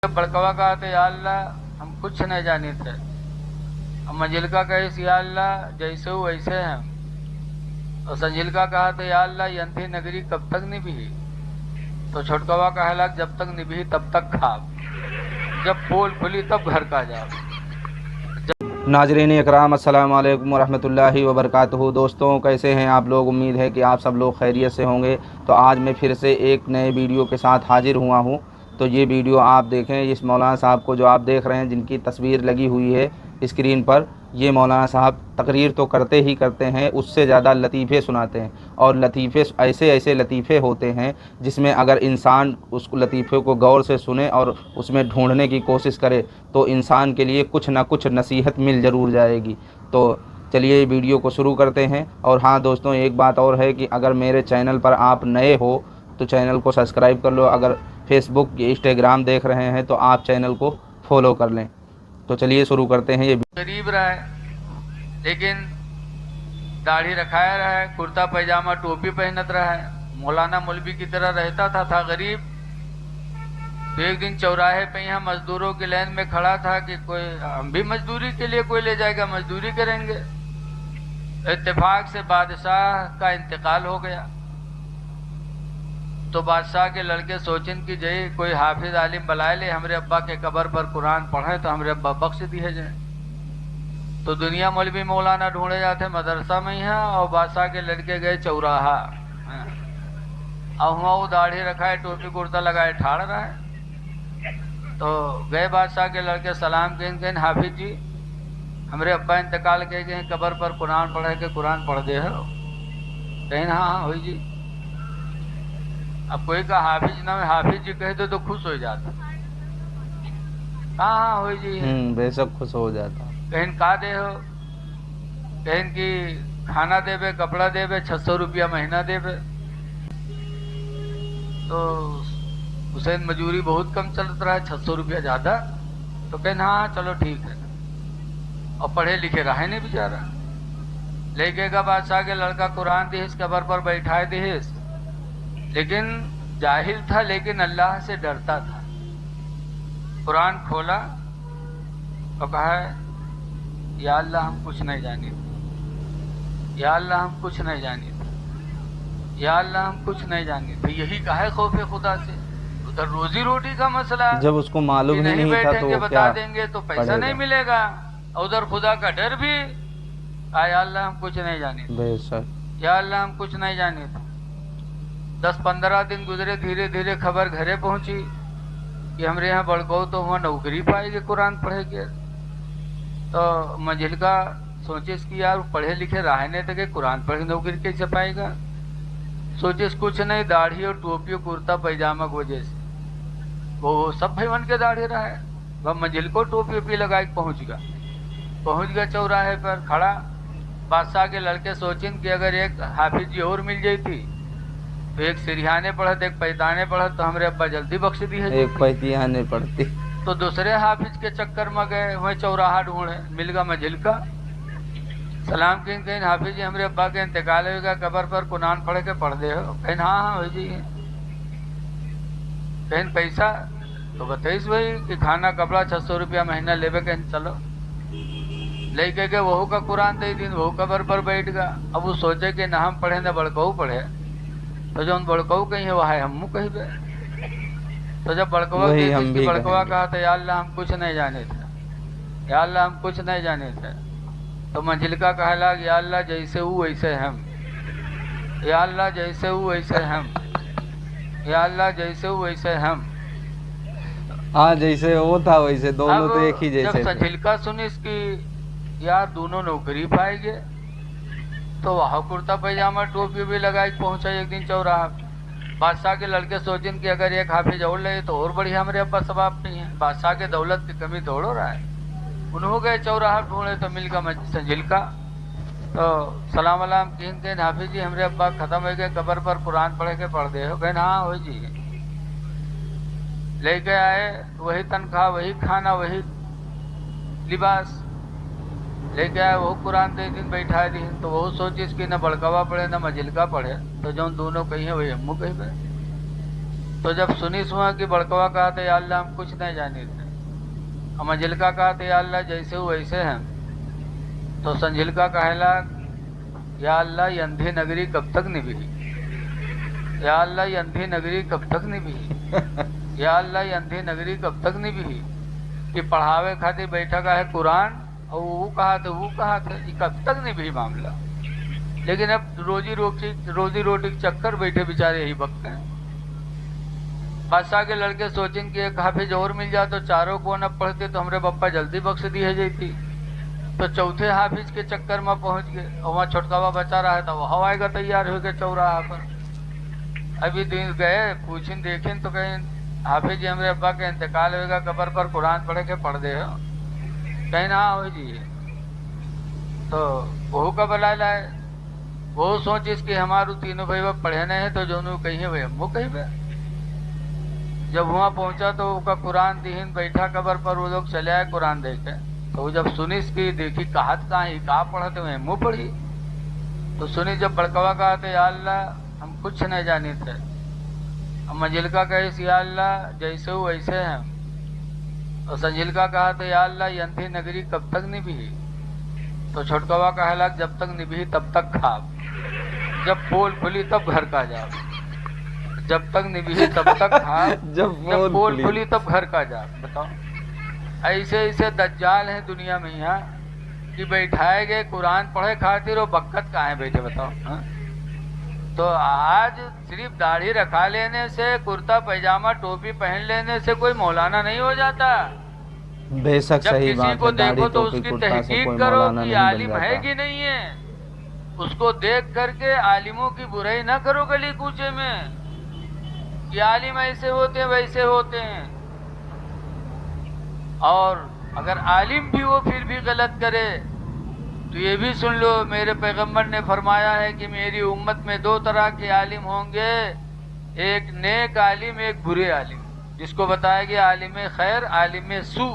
बड़कवा कहा तो या अल्लाह हम कुछ नहीं जाने थे। और मंजिलका कहे या अल्लाह जैसे हो वैसे हैं। और संजिलका कहा तो या अल्लाह यंथी नगरी कब तक निभी। तो छोटकवा कहे लग जब तक निभी तब तक खाब, जब पोल खुली तब घर का जाओ। नाजरीन इकराम अस्सलाम वालेकुम वरहमतुल्लाहि वबरकातुहू। दोस्तों कैसे हैं आप लोग? उम्मीद है कि आप सब लोग खैरियत से होंगे। तो आज मैं फिर से एक नए वीडियो के साथ हाजिर हुआ हूं। तो ये वीडियो आप देखें। इस मौलाना साहब को जो आप देख रहे हैं, जिनकी तस्वीर लगी हुई है स्क्रीन पर, ये मौलाना साहब तकरीर तो करते ही करते हैं, उससे ज़्यादा लतीफ़े सुनाते हैं। और लतीफ़े ऐसे लतीफ़े होते हैं जिसमें अगर इंसान उस लतीफ़े को गौर से सुने और उसमें ढूंढने की कोशिश करे तो इंसान के लिए कुछ ना कुछ नसीहत मिल ज़रूर जाएगी। तो चलिए वीडियो को शुरू करते हैं। और हाँ दोस्तों, एक बात और है कि अगर मेरे चैनल पर आप नए हो तो चैनल को सब्सक्राइब कर लो। अगर फेसबुक इंस्टाग्राम देख रहे हैं तो आप चैनल को फॉलो कर लें। तो चलिए शुरू करते हैं। ये गरीब रहा है लेकिन दाढ़ी रखाया रहा है, कुर्ता पैजामा टोपी पहनत रहा है, मौलाना मौलवी की तरह रहता था गरीब। तो एक दिन चौराहे पे यहाँ मजदूरों की लाइन में खड़ा था कि कोई हम भी मजदूरी के लिए कोई ले जाएगा, मजदूरी करेंगे। इत्तेफाक से बादशाह का इंतकाल हो गया। तो बादशाह के लड़के सोचन कि जय कोई हाफिज आलिम बुलाए ले, हमरे अब्बा के कब्र पर कुरान पढ़े तो हमरे अब्बा बख्श दिए जाए। तो दुनिया मौलवी मौलाना ढूंढे जाते मदरसा में ही हैं, और बादशाह के लड़के गए चौराहा। और वहाँ वो दाढ़ी रखा है, टोपी कुर्ता लगाए ठाड़ रहा है। तो गए बादशाह के लड़के सलाम कहें हाफिज जी हमरे अब्बा इंतकाल के गए, कब्र पर कुरान पढ़े के कुरान पढ़ दे हो। कहें हाँ हुई जी। अब कोई का हाफिज ना हाफिज जी कहे तो खुश हो जाता। हाँ हुई जी, बेशक खुश हो जाता। कहें का दे हो, कहें कि खाना देवे, कपड़ा देवे, 600 रुपया महीना देवे। तो हुसैन मजूरी बहुत कम चलता रहा है, 600 रुपया ज्यादा। तो कहें हाँ चलो ठीक है। और पढ़े लिखे रहे नहीं बेचारा। लेके का बादशाह के लड़का कुरान दिहिस, कब्र पर बैठाए दिहिस। लेकिन जाहिल था लेकिन अल्लाह से डरता था। कुरान खोला और कहा या अल्लाह हम कुछ नहीं जाने, या अल्लाह हम कुछ नहीं जाने, या अल्लाह हम कुछ नहीं जाने थे। यही कहा है खौफे खुदा से। उधर रोजी रोटी का मसला, जब उसको मालूम ही नहीं था तो बता क्या देंगे तो पैसा नहीं मिलेगा। उधर खुदा का डर भी, या अल्लाह हम कुछ नहीं जाने, या अल्लाह हम कुछ नहीं जाने थे। 10-15 दिन गुजरे, धीरे धीरे खबर घरे पहुंची कि हमरे यहाँ बड़को तो वहाँ नौकरी पाएगी कुरान पढ़ेगे। तो मंजिलका सोचे कि यार पढ़े लिखे रहने तक कुरान पढ़े नौकरी कैसे पाएगा। सोचे कुछ नहीं, दाढ़ी और टोपी कुर्ता पैजामा की वजह से वो सब भाईवन के दाढ़ी रहा है। वह मंजिल को टोपी वोपी लगा के पहुंच गया चौराहे पर खड़ा। बादशाह के लड़के सोचिन कि अगर एक हाफिज जी और मिल जाती तो एक सिरहाने पढ़त एक पैताने पढ़त तो हमरे अब्बा जल्दी बख्श दी है। एक पैतियाने पढ़ती। तो दूसरे हाफिज के चक्कर में गए, वही चौराहा ढूंढे, मिल गया मंजिलका। सलाम कहें हाफिज जी हमरे अब्बा के इंतकाल होगा, कब्र पर कुरान पढ़ के पढ़ दे हो। कहें हाँ हो जी। कहें पैसा तो बताइस वही कि खाना कपड़ा 600 रुपया महीना लेवे। कहें चलो लेके गए, वहू का कुरान दे दिन, वहू कब्र पर बैठ गया। अब वो सोचे कि ना हम पढ़े ना बड़कऊ पढ़े, तो जो बड़कऊ कही है वह हम कहे। तो जब बड़कवा कहा था या अल्लाह हम कुछ नहीं जाने थे, या अल्लाह हम कुछ नहीं जाने थे। तो मंजिलका कहा लग या अल्लाह जैसे वो वैसे हम, या अल्लाह जैसे वो वैसे हम, या अल्लाह जैसे वो वैसे हम। हाँ जैसे वो था वैसे दोनों तो एक ही जैसे। जब संजिलका सुनी इसकी यार दोनों नौकरी पाएंगे, तो वहाँ कुर्ता पैजामा टोपी भी लगा के पहुंचा एक दिन चौराहा। बादशाह के लड़के सोचिन कि अगर एक हाफिज और ले तो और बढ़िया, हमारे अब्बा सवाब नहीं है। बादशाह के दौलत की कमी थोड़ हो रहा है। उन्होंने गए चौराहा ढूंढे तो मिल गया संजिलका। तो सलाम अलाम कहें हाफिज जी हमरे अब्बा खत्म हो गए, कब्र पर कुरान पढ़े के पढ़ दे हो। कहें हाँ हो जी। लेके आए, वही तनख्वाह, वही खाना, वही लिबास लेके आए, वो कुरान दे दिन बैठा दी। तो वो सोचिस कि न बड़कवा पढ़े न मंजिलका पढ़े, तो जो दोनों कही है वही हमू कही। تو جب سنی سنا کہ بڑکوا کہا تھا یا اللہ ہم کچھ نہیں جانے تھے، منجل کا کہا تھا یا اللہ جیسے ہو ویسے ہیں، تو سنجھل کا کہلا یا اللہ یہ اندھی نگری کب تک نبھی، یا اللہ یہ اندھی نگری کب تک نبھی، یا اللہ یہ اندھی نگری کب تک نبھی کہ پڑھاوے کھاتے بیٹھا کا ہے قرآن اور وہ کہا تھا یہ کب تک نبھی معاملہ۔ لیکن اب روزی روٹی کے چکر بیٹھے بیچارے یہی وقت ہیں۔ بادشاہ کے لڑکے سوچیں کہ ایک حافظ اور مل جائے تو چاروں کو نہ پڑھتے تو ہمارے بپا جلدی بخش دی ہے جاتی، تو چوتھے حافظ کے چکر میں پہنچ گئے اور وہاں چھٹکاوا بچا رہا تھا، وہ ہوائے گا تیار ہو گئے چوراہا پر۔ ابھی دن گئے پوچھیں دیکھیں تو کہیں حافظ جی ہمارے ابا کا انتقال ہوئے گا، قبر پر قرآن پڑھ کے پڑھ دے ہو، کہیں نہ ہو جی۔ تو بہو کا بلا لائے، وہ سوچ اس کے ہمارو تینوں بھائی وہ پڑھے نہیں ہیں تو جو انہوں کہیں ہوئے ہم وہ کہیں ہوئے۔ جب وہاں پہنچا تو وہ کا قرآن دہین بیٹھا قبر پر، وہ لوگ چلے آئے قرآن دیکھے، تو وہ جب سنی اس کی دیکھی کہت کہاں ہی کہاں پڑھتے ہوئے منہ پڑھی، تو سنی جب بڑکوا کہا تھا یا اللہ ہم کچھ نہیں جانے تھے، منجل کا کہے یا اللہ جیسے ہو ویسے ہیں، اور سنجل کا کہا تھا یا اللہ یہ اندھی نگری کب تک نبھی، تو چھٹکوا کہلا جب تک نبھی تب تک کھا، جب پول کھلی تب گھر کا جا، جب تک نبھی تب تک کھا، جب پول کھلی تب گھر کا جا۔ بتاؤ ایسے دجال ہیں دنیا میں یہاں کہ بیٹھائے گئے قرآن پڑھے خاطر اور بکت کہاں ہیں بیٹھے بتاؤ۔ تو آج صرف داڑھی رکھا لینے سے، کرتا پیجامہ ٹوپی پہن لینے سے کوئی مولانا نہیں ہو جاتا۔ بے شک صحیح جب کسی کو دیکھو تو اس کی تحقیق کرو کہ عالم ہے کہ نہیں ہے، اس کو دیکھ کر کے عالموں کی برائی نہ کرو گلی کوچے میں کہ عالم ایسے ہوتے ہیں ویسے ہوتے ہیں، اور اگر عالم بھی وہ پھر بھی غلط کرے تو یہ بھی سن لو میرے پیغمبر نے فرمایا ہے کہ میری امت میں دو طرح کے عالم ہوں گے، ایک نیک عالم ایک برے عالم، جس کو بتایا گیا عالم خیر عالم سو۔